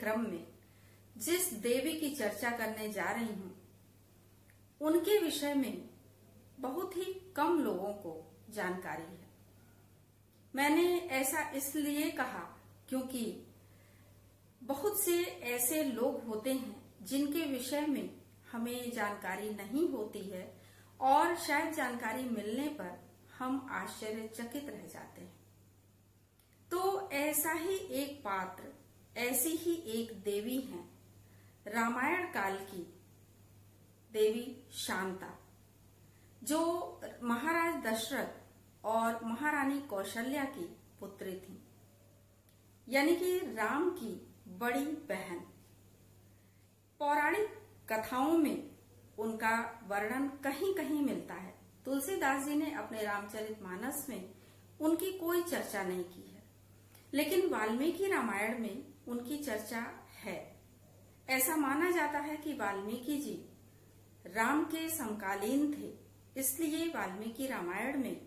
क्रम में जिस देवी की चर्चा करने जा रही हूं, उनके विषय में बहुत ही कम लोगों को जानकारी है। मैंने ऐसा इसलिए कहा क्योंकि बहुत से ऐसे लोग होते हैं जिनके विषय में हमें जानकारी नहीं होती है और शायद जानकारी मिलने पर हम आश्चर्यचकित रह जाते हैं। तो ऐसा ही एक पात्र, ऐसी ही एक देवी है रामायण काल की देवी शांता, जो महाराज दशरथ और महारानी कौशल्या की पुत्री थी, यानी कि राम की बड़ी बहन। पौराणिक कथाओं में उनका वर्णन कहीं कहीं मिलता है। तुलसीदास जी ने अपने रामचरितमानस में उनकी कोई चर्चा नहीं की है, लेकिन वाल्मीकि रामायण में उनकी चर्चा है। ऐसा माना जाता है कि वाल्मीकि जी राम के समकालीन थे, इसलिए वाल्मीकि रामायण में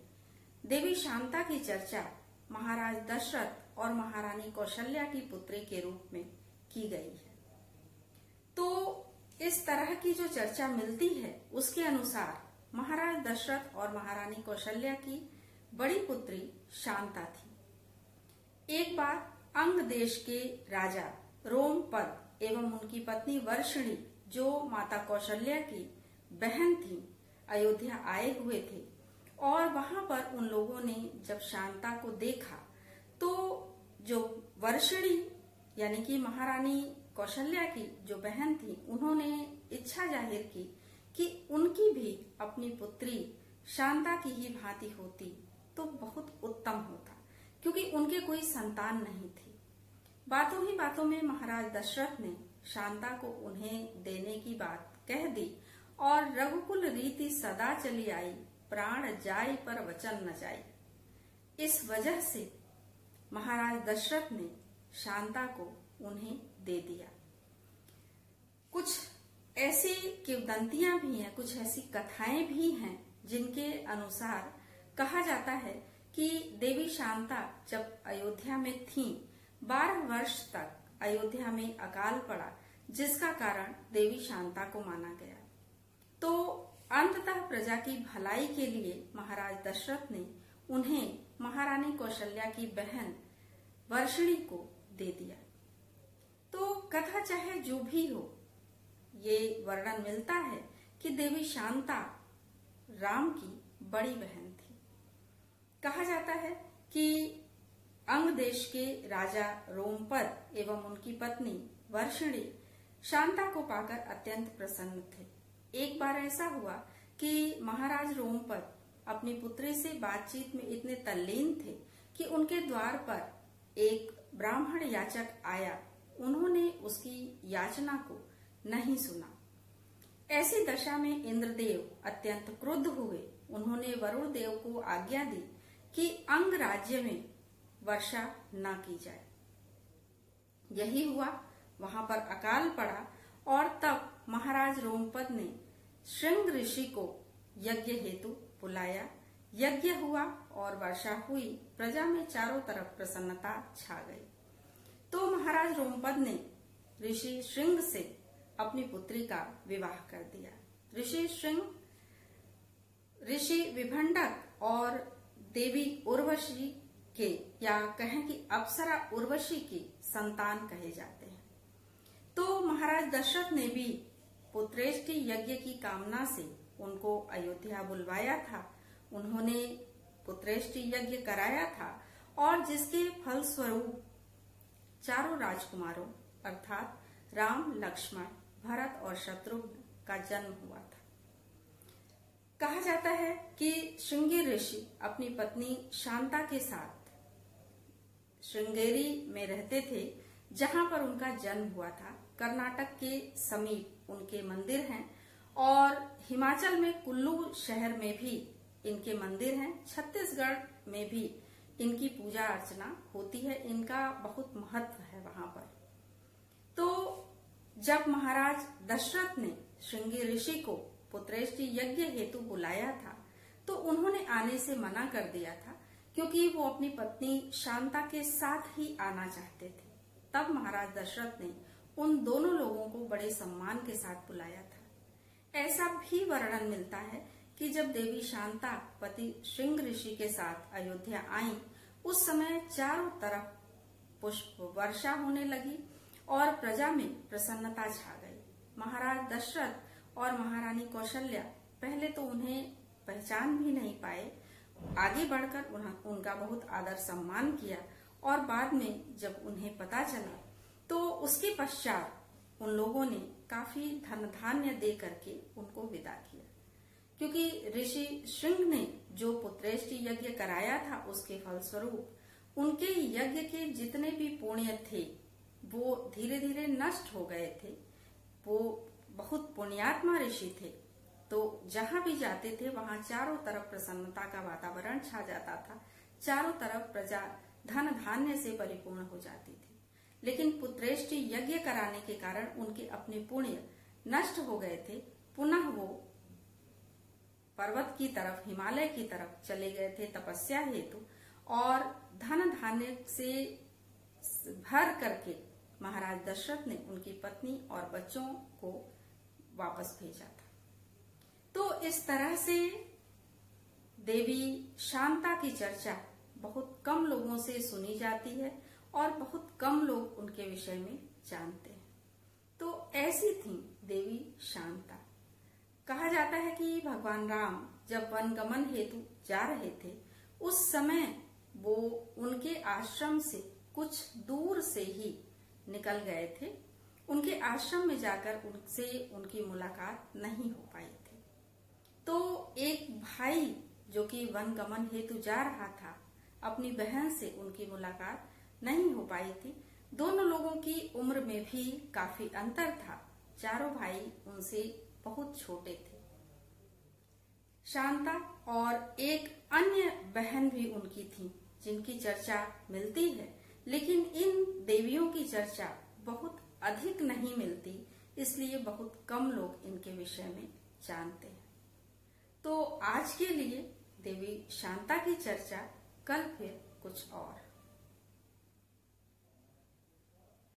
देवी शांता की चर्चा महाराज दशरथ और महारानी कौशल्या की पुत्री के रूप में की गई है। तो इस तरह की जो चर्चा मिलती है, उसके अनुसार महाराज दशरथ और महारानी कौशल्या की बड़ी पुत्री शांता थी। एक बार अंग देश के राजा रोमपद एवं उनकी पत्नी वर्षिणी, जो माता कौशल्या की बहन थी, अयोध्या आए हुए थे और वहां पर उन लोगों ने जब शांता को देखा तो जो वर्षिणी यानी कि महारानी कौशल्या की जो बहन थी, उन्होंने इच्छा जाहिर की कि उनकी भी अपनी पुत्री शांता की ही भांति होती तो बहुत उत्तम होता, क्योंकि उनके कोई संतान नहीं थी। बातों ही बातों में महाराज दशरथ ने शांता को उन्हें देने की बात कह दी और रघुकुल रीति सदा चली आई, प्राण जाय पर वचन न जाय। इस वजह से महाराज दशरथ ने शांता को उन्हें दे दिया। कुछ ऐसी किंवदंतियां भी हैं, कुछ ऐसी कथाएं भी हैं जिनके अनुसार कहा जाता है कि देवी शांता जब अयोध्या में थीं, 12 वर्ष तक अयोध्या में अकाल पड़ा, जिसका कारण देवी शांता को माना गया। तो अंततः प्रजा की भलाई के लिए महाराज दशरथ ने उन्हें महारानी कौशल्या की बहन वर्षिणी को दे दिया। तो कथा चाहे जो भी हो, ये वर्णन मिलता है कि देवी शांता राम की बड़ी बहन थी। कहा जाता है कि अंग देश के राजा रोमपद एवं उनकी पत्नी वर्षिणी शांता को पाकर अत्यंत प्रसन्न थे। एक बार ऐसा हुआ कि महाराज रोमपद अपनी पुत्री से बातचीत में इतने तल्लीन थे कि उनके द्वार पर एक ब्राह्मण याचक आया। उन्होंने उसकी याचना को नहीं सुना। ऐसी दशा में इंद्रदेव अत्यंत क्रुद्ध हुए। उन्होंने वरुण देव को आज्ञा दी कि अंग राज्य में वर्षा न की जाए। यही हुआ, वहां पर अकाल पड़ा और तब महाराज रोमपद ने श्रृंग ऋषि को यज्ञ हेतु बुलाया। यज्ञ हुआ और वर्षा हुई। प्रजा में चारों तरफ प्रसन्नता छा गई। तो महाराज रोमपद ने ऋषि श्रृंग से अपनी पुत्री का विवाह कर दिया। ऋषि श्रृंग ऋषि विभंडक और देवी उर्वशी के, या कहें कि अप्सरा उर्वशी की संतान कहे जाते हैं। तो महाराज दशरथ ने भी पुत्रेष्टि यज्ञ की कामना से उनको अयोध्या बुलवाया था। उन्होंने पुत्रेष्टि यज्ञ कराया था और जिसके फलस्वरूप चारों राजकुमारों अर्थात राम, लक्ष्मण, भरत और शत्रुघ्न का जन्म हुआ था। कहा जाता है कि श्रृंगी ऋषि अपनी पत्नी शांता के साथ श्रृंगेरी में रहते थे, जहां पर उनका जन्म हुआ था। कर्नाटक के समीप उनके मंदिर हैं और हिमाचल में कुल्लू शहर में भी इनके मंदिर हैं। छत्तीसगढ़ में भी इनकी पूजा अर्चना होती है। इनका बहुत महत्व है वहां पर। तो जब महाराज दशरथ ने श्रृंगी ऋषि को पुत्रेष्टि यज्ञ हेतु बुलाया था, तो उन्होंने आने से मना कर दिया था, क्योंकि वो अपनी पत्नी शांता के साथ ही आना चाहते थे। तब महाराज दशरथ ने उन दोनों लोगों को बड़े सम्मान के साथ बुलाया था। ऐसा भी वर्णन मिलता है कि जब देवी शांता पति श्रृंग ऋषि के साथ अयोध्या आई, उस समय चारों तरफ पुष्प वर्षा होने लगी और प्रजा में प्रसन्नता छा गई। महाराज दशरथ और महारानी कौशल्या पहले तो उन्हें पहचान भी नहीं पाए, आगे बढ़कर उनका बहुत आदर सम्मान किया और बाद में जब उन्हें पता चला तो उसके पश्चात उन लोगों ने काफी धन धान्य दे करके उनको विदा किया, क्योंकि ऋषि श्रृंग ने जो पुत्रेष्टि यज्ञ कराया था उसके फलस्वरूप उनके यज्ञ के जितने भी पुण्य थे वो धीरे धीरे नष्ट हो गए थे। वो बहुत पुण्यात्मा ऋषि थे, तो जहां भी जाते थे वहां चारों तरफ प्रसन्नता का वातावरण छा जाता था, चारों तरफ प्रजा धन धान्य से परिपूर्ण हो जाती थी। लेकिन पुत्रेष्टि यज्ञ कराने के कारण उनके अपने पुण्य नष्ट हो गए थे। पुनः वो पर्वत की तरफ, हिमालय की तरफ चले गए थे तपस्या हेतु और धन धान्य से भर करके महाराज दशरथ ने उनकी पत्नी और बच्चों को वापस भेजा था। तो इस तरह से देवी शांता की चर्चा बहुत कम लोगों से सुनी जाती है और बहुत कम लोग उनके विषय में जानते हैं। तो ऐसी थी देवी शांता। कहा जाता है कि भगवान राम जब वनगमन हेतु जा रहे थे उस समय वो उनके आश्रम से कुछ दूर से ही निकल गए थे। उनके आश्रम में जाकर उनसे उनकी मुलाकात नहीं हो पाई थी। तो एक भाई जो कि वनगमन हेतु जा रहा था, अपनी बहन से उनकी मुलाकात नहीं हो पाई थी। दोनों लोगों की उम्र में भी काफी अंतर था। चारों भाई उनसे बहुत छोटे थे। शांता और एक अन्य बहन भी उनकी थी जिनकी चर्चा मिलती है, लेकिन इन देवियों की चर्चा बहुत अधिक नहीं मिलती, इसलिए बहुत कम लोग इनके विषय में जानते हैं। तो आज के लिए देवी शांता की चर्चा, कल फिर कुछ और।